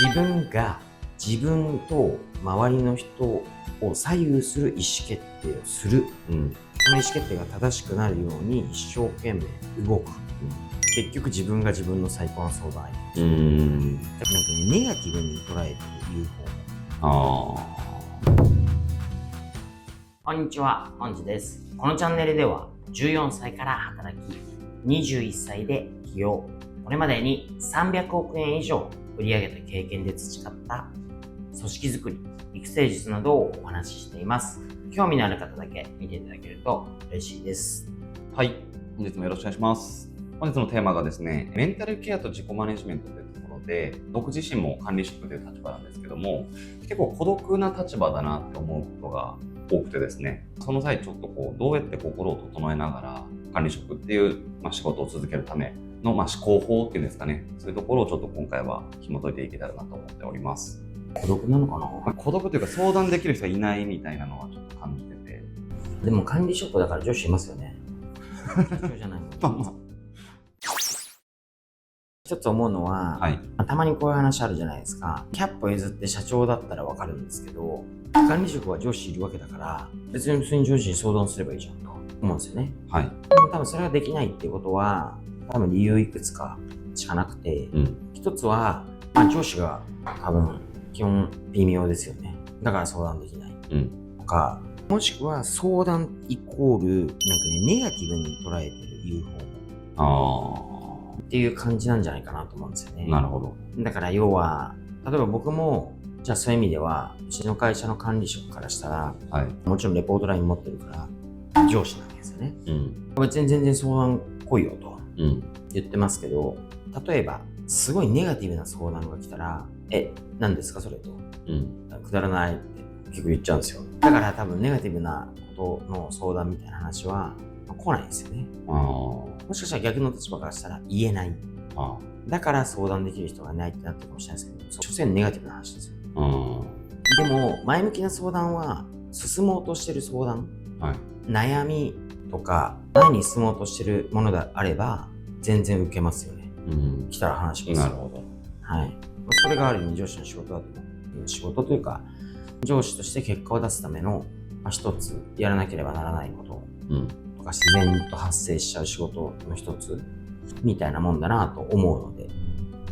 自分が自分と周りの人を左右する意思決定をする、その意思決定が正しくなるように一生懸命動く、結局自分が自分の最高の相談相手、なんかね、ネガティブに捉えてる UFO。こんにちは、本日です。このチャンネルでは14歳から働き、21歳で起業、これまでに300億円以上売り上げた経験で培った組織づくり、育成術などをお話ししています。興味のある方だけ見ていただけると嬉しいです。はい、本日もよろしくお願いします。本日のテーマがですね、メンタルケアと自己マネジメントというところで、僕自身も管理職という立場なんですけども、結構孤独な立場だなって思うことが多くてですね、その際ちょっとどうやって心を整えながら管理職っていう、仕事を続けるための、思考法っていうんですかね、そういうところをちょっと今回は紐解いていけたらなと思っております。孤独なのかな？孤独というか相談できる人がいないみたいなのはちょっと感じてて。でも管理職だから女子いますよね。社長じゃないもん。一つ思うのは、たまにこういう話あるじゃないですか。100歩譲って社長だったらわかるんですけど、管理職は上司いるわけだから、別に普通に上司に相談すればいいじゃんと思うんですよね。でも多分それができないっていうことは、多分理由いくつかしかなくて、一つは、上司が多分基本微妙ですよね。だから相談できない。とか、もしくは相談イコール、ネガティブに捉えてる UFO。っていう感じなんじゃないかなと思うんですよね。なるほど。だから要は、例えば僕も、じゃあそういう意味では、うちの会社の管理職からしたら、もちろんレポートライン持ってるから、上司なわけですよね。別に全然相談来いよと言ってますけど、例えば、すごいネガティブな相談が来たら、何ですかそれと。くだらないって結構言っちゃうんですよ。だから多分ネガティブなことの相談みたいな話は来ないんですよね。もしかしたら逆の立場からしたら言えない。だから相談できる人がいないってなってるかもしれないですけど、所詮ネガティブな話ですよ。でも、前向きな相談は、進もうとしてる相談、悩みとか、前に進もうとしてるものであれば、全然受けますよね。来たら話します。なるほど。それがある意味上司の仕事だと思う。仕事というか、上司として結果を出すための、一つやらなければならないこと。とか自然と発生しちゃう仕事の一つみたいなもんだなと思うので、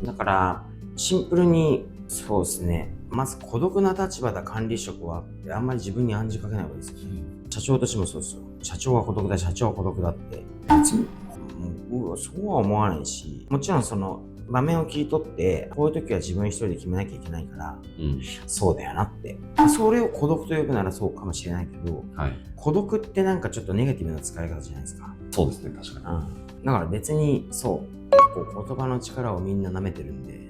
だからシンプルにそうですね、まず孤独な立場だ管理職はってあんまり自分に暗示かけない方がいいですよね。社長としてもそうですよ。社長は孤独だ、社長は孤独だって別にそうは思わないし、もちろんその場面を切り取ってこういう時は自分一人で決めなきゃいけないから、そうだよなって、それを孤独と呼ぶならそうかもしれないけど、孤独ってなんかちょっとネガティブな使い方じゃないですか。そうですね、確かに。だから別に結構言葉の力をみんな舐めてるんで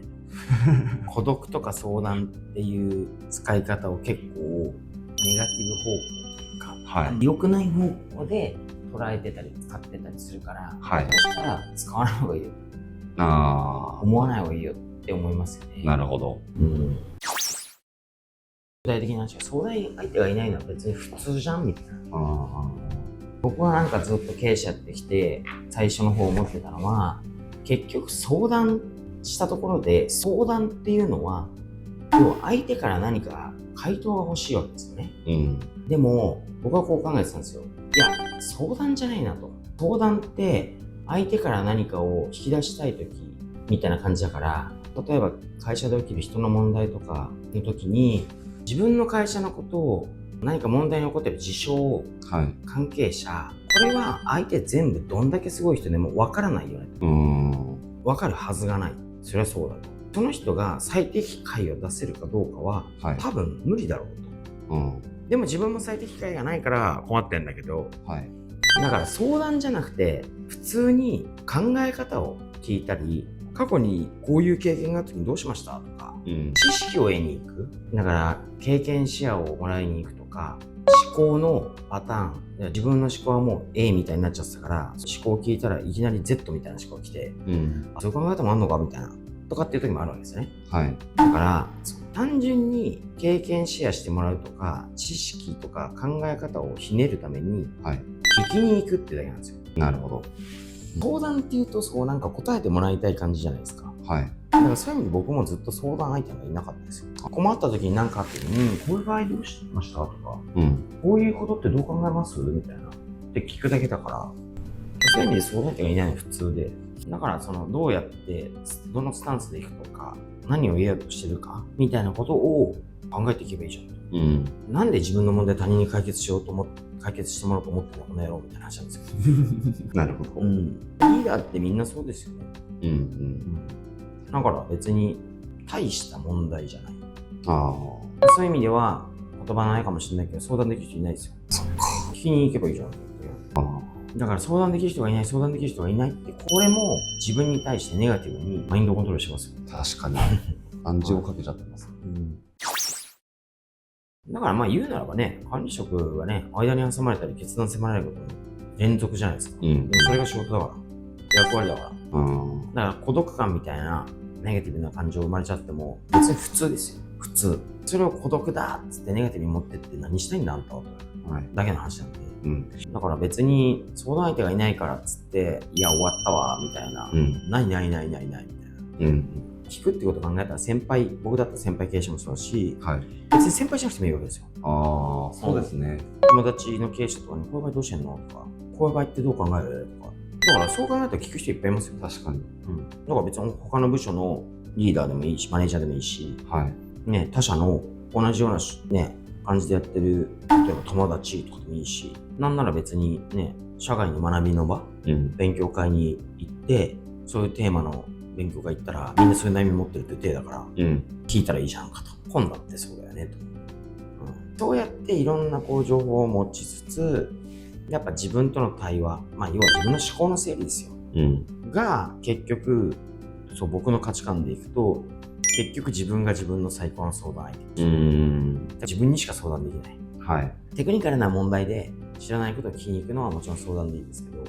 孤独とか相談っていう使い方を結構ネガティブ方向とか、良くない方向で捉えてたり使ってたりするから、そしたら使わない方がいいよ。思わない方がいいよって思いますよね。なるほど。具体的な話は、相談相手がいないのは別に普通じゃんみたいな。僕はなんかずっと経営者やってきて、最初の方思ってたのは、結局相談したところで、相談っていうのは、要は相手から何か回答が欲しいわけですよね。でも、僕はこう考えてたんですよ。いや、相談じゃないなと。相談って、相手から何かを引き出したいときみたいな感じだから、例えば会社で起きる人の問題とかの時に、自分の会社のことを何か問題に起こっている事象、関係者、これは相手全部どんだけすごい人でも分からないよねと。分かるはずがない。それはそうだと。その人が最適解を出せるかどうかは、多分無理だろうと。でも自分も最適解がないから困ってんだけど、だから相談じゃなくて普通に考え方を聞いたり、過去にこういう経験があった時にどうしましたとか、知識を得に行く。だから経験シェアをもらいに行くとか、思考のパターン、自分の思考はもう A みたいになっちゃってたから、思考を聞いたらいきなり Z みたいな思考が来て、そういう考え方もあんのかみたいなとかっていう時もあるわけですよね。だから単純に経験シェアしてもらうとか、知識とか考え方をひねるために聞きに行くってだけなんですよ。なるほど。相談っていうとなんか答えてもらいたい感じじゃないですか。だからそういう意味で僕もずっと相談相手がいなかったですよ。困った時に何かあってに、こういう場合どうしましたとか、こういうことってどう考えますみたいな。って聞くだけだから、そういう意味で相談相手がいないのは普通で。だからどうやって、どのスタンスでいくとか、何を言おうとしてるか、みたいなことを考えていけばいいじゃん。なんで自分の問題他人に解決してもらおうと思ってるのこの野郎みたいな話なんですよ。なるほど。リーダーってみんなそうですよね。だから別に大した問題じゃない。そういう意味では言葉ないかもしれないけど相談できる人いないですよ。聞きに行けばいいじゃん。だから相談できる人がいないってこれも自分に対してネガティブにマインドコントロールしますよ。確かに。暗示をかけちゃってます。だからまあ言うならばね、管理職がね、間に挟まれたり決断迫られることの連続じゃないですか。でもそれが仕事だから。役割だから。だから孤独感みたいなネガティブな感情生まれちゃっても別に普通ですよ。普通。それを孤独だっつってネガティブに持ってって何したいんだあんたはと。だけの話なんで。だから別に相談相手がいないからっつって、いや終わったわみたいな。ないみたいな。聞くってことを考えたら僕だったら先輩経営者もそうだし、別に先輩じゃなくてもいいわけですよ。そうですね。友達の経営者とかにこういう場合どうしてんのとか、こういう場合ってどう考えるとか。だからそう考えたら聞く人いっぱいいますよ。確かに。だから別に他の部署のリーダーでもいいし、マネージャーでもいいし、他社の同じようなね、感じでやってる、例えば友達とかでもいいし、なんなら別にね、社外の学びの場、勉強会に行って、そういうテーマの勉強会行ったら、みんなそういう悩み持ってるって体だから、聞いたらいいじゃんかと。本だってそうだよねと。そうやっていろんな情報を持ちつつ、やっぱ自分との対話、要は自分の思考の整理ですよ。が、結局、僕の価値観でいくと、結局自分が自分の最高の相談相手。自分にしか相談できない。テクニカルな問題で知らないことを聞きに行くのはもちろん相談でいいですけど、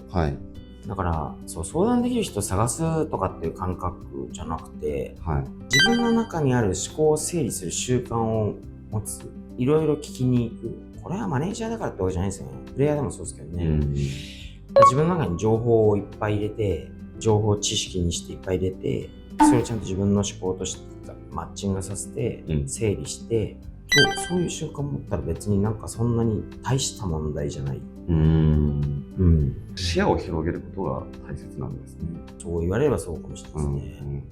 だから相談できる人を探すとかっていう感覚じゃなくて、自分の中にある思考を整理する習慣を持つ。いろいろ聞きに行く。これはマネージャーだからってわけじゃないですよね。プレイヤーでもそうですけどね。自分の中に情報をいっぱい入れて、情報を知識にしていっぱい入れて、それをちゃんと自分の思考としてマッチングさせて、整理して、そういう習慣持ったら別にそんなに大した問題じゃない。視野を広げることが大切なんですね。そう言われればそうかもしれないですね。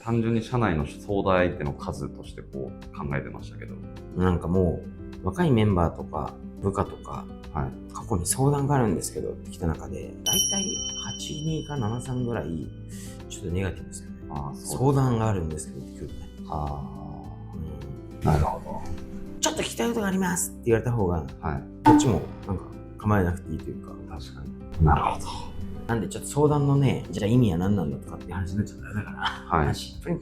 単純に社内の相談相手の数として考えてましたけど。もう、若いメンバーとか部下とか、過去に相談があるんですけどって来た中で、だいたい82か73ぐらい、ちょっとネガティブですよね。相談があるんですけどって来るね。なるほど。ちょっと聞きたいことがありますって言われた方が、こっちも構えなくていいというか。確かに。なるほど。なんでちょっと相談のね、じゃあ意味は何なんだとかっていう話になっちゃったらだから、シンプルに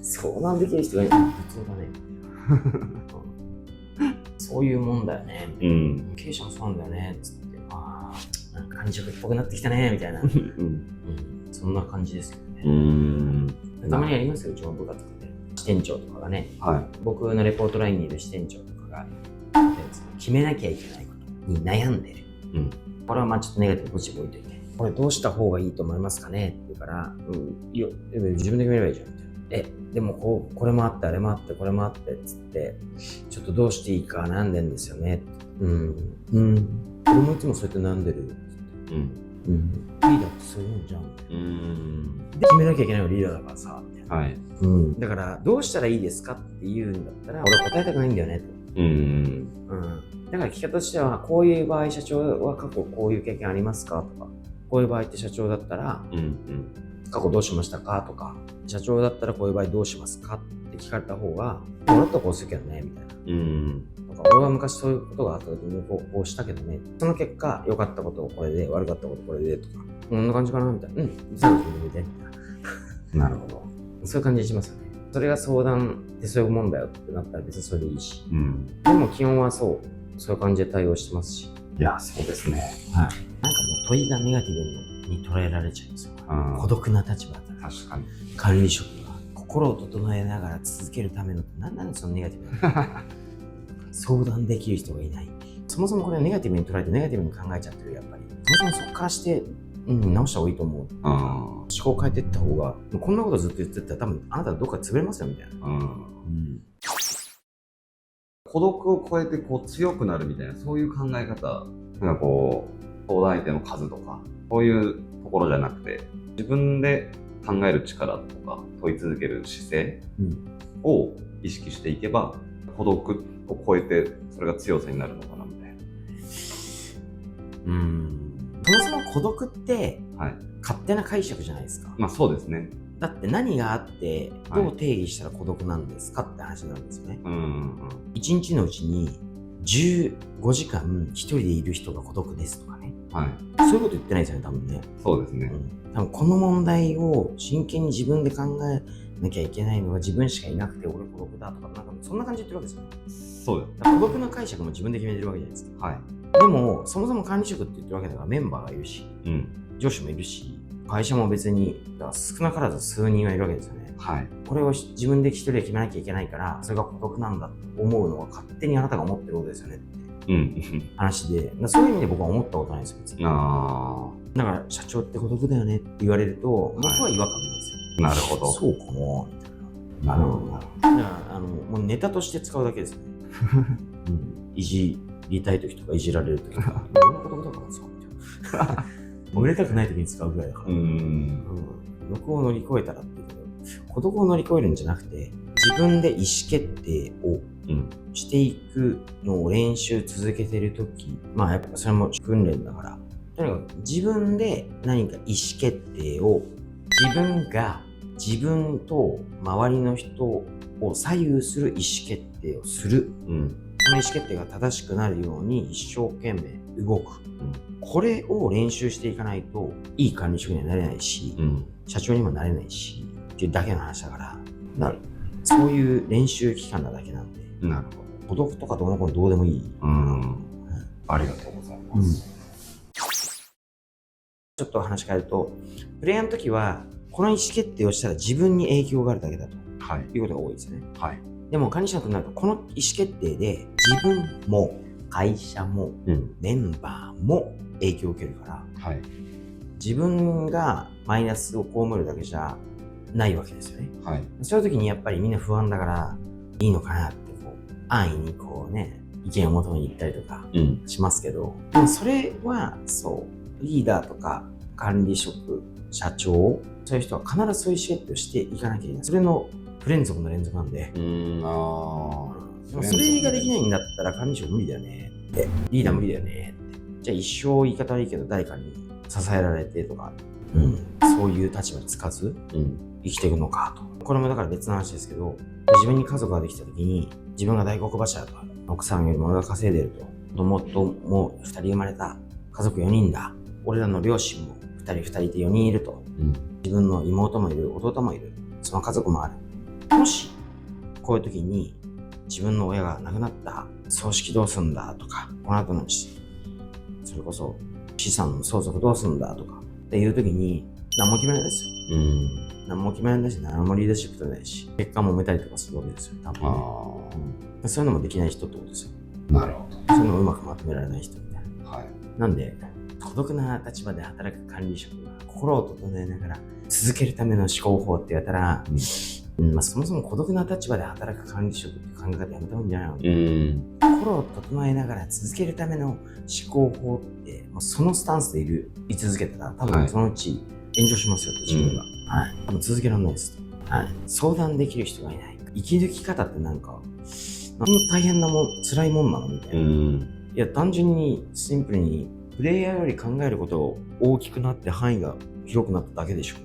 相談できる人がいるの普通だね。そういうもんだよね。経営者もそうなんだよね。つって、管理職っぽくなってきたね、みたいな。そんな感じですけどね。たまにありますよ、うちの部下とかで。支店長とかがね、僕のレポートラインにいる支店長とかが、決めなきゃいけないことに悩んでる。これはちょっとネガティブポジティブ置いといて。これどうした方がいいと思いますかねって言うから、いいよ、自分で決めればいいじゃんみたいな。でもこれもあって、あれもあって、これもあってっつって、ちょっとどうしていいか悩んでんですよね。俺もいつもそうやって悩んでる。リーダーってそういうもんじゃん。で決めなきゃいけないのがリーダーだからさ。だからどうしたらいいですかって言うんだったら、俺答えたくないんだよねと。だから聞き方としては、こういう場合社長は過去こういう経験ありますかとか、こういう場合って社長だったら、過去どうしましたかとか、社長だったらこういう場合どうしますかって聞かれた方が、俺だったらこうするけどねみたいな。俺は昔そういうことがあった時にこうしたけどね、その結果良かったことこれで悪かったことこれでとか、こんな感じかなみたいな。最後決めてみてみたいな。なるほど。そういう感じにしますよね。それが相談ってそういうもんだよってなったら別にそれでいいし。でも基本はそういう感じで対応してますし。いや、そうですね。もう問いがネガティブに捉えられちゃうんですよ。孤独な立場だから。確かに。管理職は心を整えながら続けるための何なのそのネガティブな相談できる人がいない。そもそもこれネガティブに捉えてネガティブに考えちゃってるやっぱり。そもそもそこからして直した方がいいと思う。思考を変えていった方が、こんなことずっと言ってたら多分あなたどっか潰れますよみたいな。孤独を超えてこう強くなるみたいな、そういう考え方、なんかこう相談相手の数とかそういうところじゃなくて、自分で考える力とか問い続ける姿勢を意識していけば、孤独を超えてそれが強さになるのかなみたいな。そもそも孤独って、はい、勝手な解釈じゃないですか。まあそうですね。だって何があってどう定義したら孤独なんですかって話なんですよね。一日のうちに15時間一人でいる人が孤独ですとかね。そういうこと言ってないですよね、多分ね。そうですね。多分この問題を真剣に自分で考えなきゃいけないのは自分しかいなくて俺孤独だとか、なんかそんな感じで言ってるわけですよ。そうです。孤独の解釈も自分で決めてるわけじゃないですか。でもそもそも管理職って言ってるわけだから、メンバーがいるし、上司もいるし、会社も別に少なからず数人はいるわけですよね。これを自分で一人で決めなきゃいけないから、それが孤独なんだと思うのは勝手にあなたが思ってることですよねって話で、そういう意味で僕は思ったことないですよ、別に。だから社長って孤独だよねって言われると、僕は違和感なんですよ。なるほど。そうかなみたいな。なるほど。だからもうネタとして使うだけですね。いじりたい時とかいじられる時とか、俺の孤独だからさみたいな。売れたくない時に使うぐらいだから。孤独を乗り越えたらって言うけど、孤独を乗り越えるんじゃなくて、自分で意思決定をしていくのを練習続けてる時、まあやっぱそれも訓練だから、とにかく自分で何か意思決定を、自分が自分と周りの人を左右する意思決定をする。その意思決定が正しくなるように一生懸命動く。これを練習していかないといい管理職にはなれないし、社長にもなれないしっていうだけの話だから、そういう練習期間なだけなんで。なるほど。孤独とかどうのこうのどうでもいい。ありがとうございます。ちょっと話変えると、プレイヤーの時はこの意思決定をしたら自分に影響があるだけだと、いうことが多いですね。でも管理職になると、この意思決定で自分も会社も、メンバーも影響を受けるから、自分がマイナスを被るだけじゃないわけですよね。そういう時にやっぱりみんな不安だからいいのかなってこう安易にこうね、意見を求めに行ったりとかしますけど、でもそれはそうリーダーとか管理職、社長、そういう人は必ずそういう意思決定をしていかなきゃいけない。それの不連続の連続なんで、それができないんだったら管理職無理だよねって、リーダー無理だよねって、じゃあ一生言い方悪いけど誰かに支えられてとか、そういう立場につかず生きていくのかと。これもだから別の話ですけど、自分に家族ができた時に自分が大黒柱と、奥さんよりも俺が稼いでると、子供とも2人生まれた、家族4人だ、俺らの両親も2人いて4人いると、自分の妹もいる、弟もいる、その家族もある。もしこういう時に自分の親が亡くなった、葬式どうすんだとか、この後のそれこそ資産の相続どうすんだとかっていう時に何も決めないですよ。何も決めないし、何もリーダーシップ取れないし、結果もめたりとかするわけですよ、多分ね。そういうのもできない人ってことですよ。なるほど。そういうのをうまくまとめられない人みたいな。なんで、孤独な立場で働く管理職が心を整えながら続けるための思考法って言われたら、そもそも孤独な立場で働く管理職って考え方やめた方がいいんじゃないの。心を整えながら続けるための思考法って、そのスタンスでい続けたら多分そのうち炎上しますよと、自分が。多分続けられないですと。相談できる人がいない。生き抜き方ってなんか、大変なもん、辛いもんなのみたいな。いや、単純にシンプルにプレイヤーより考えることを大きくなって範囲が広くなっただけでしょ。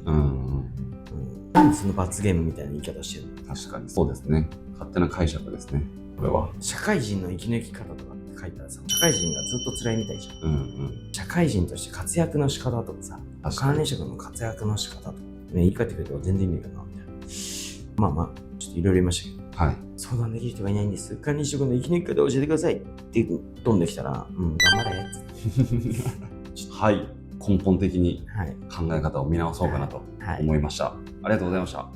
なんでその罰ゲームみたいな言い方してるの。確かにそうですね。勝手な解釈ですね、これは。社会人の生き抜き方とかって書いたらさ、社会人がずっと辛いみたいじゃん。社会人として活躍の仕方とかさ、管理職の活躍の仕方とか、言い換えてくれても全然意味がないみたいな。ちょっといろいろ言いましたけど、相談できる人がいないんです。管理職の生き抜き方を教えてくださいって飛んできたら、頑張れはい。根本的に考え方を見直そうかなと思いました。ありがとうございました。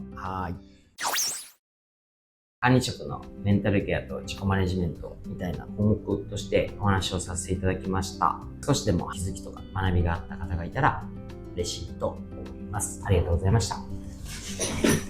管理職のメンタルケアと自己マネジメントみたいな項目としてお話をさせていただきました。少しでも気づきとか学びがあった方がいたら、嬉しいと思います。ありがとうございました。